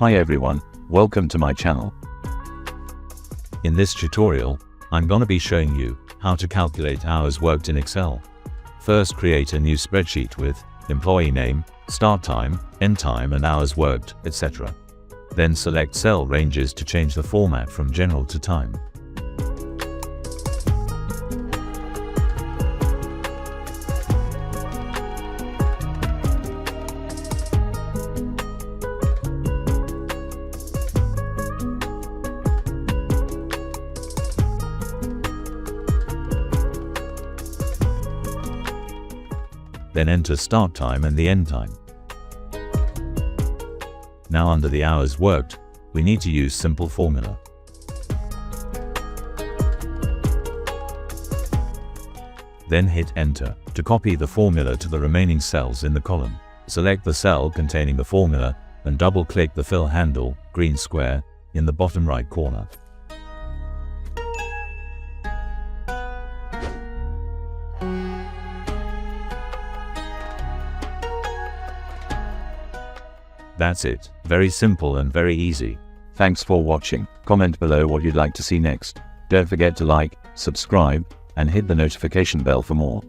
Hi everyone, welcome to my channel. In this tutorial, I'm gonna be showing you how to calculate hours worked in Excel. First, create a new spreadsheet with employee name, start time, end time and hours worked, etc. Then select cell ranges to change the format from general to time. Then enter start time and the end time. Now under the hours worked, we need to use simple formula. Then hit enter to copy the formula to the remaining cells in the column. Select the cell containing the formula and double-click the fill handle, green square, in the bottom right corner. That's it. Very simple and very easy. Thanks for watching. Comment below what you'd like to see next. Don't forget to like, subscribe, and hit the notification bell for more.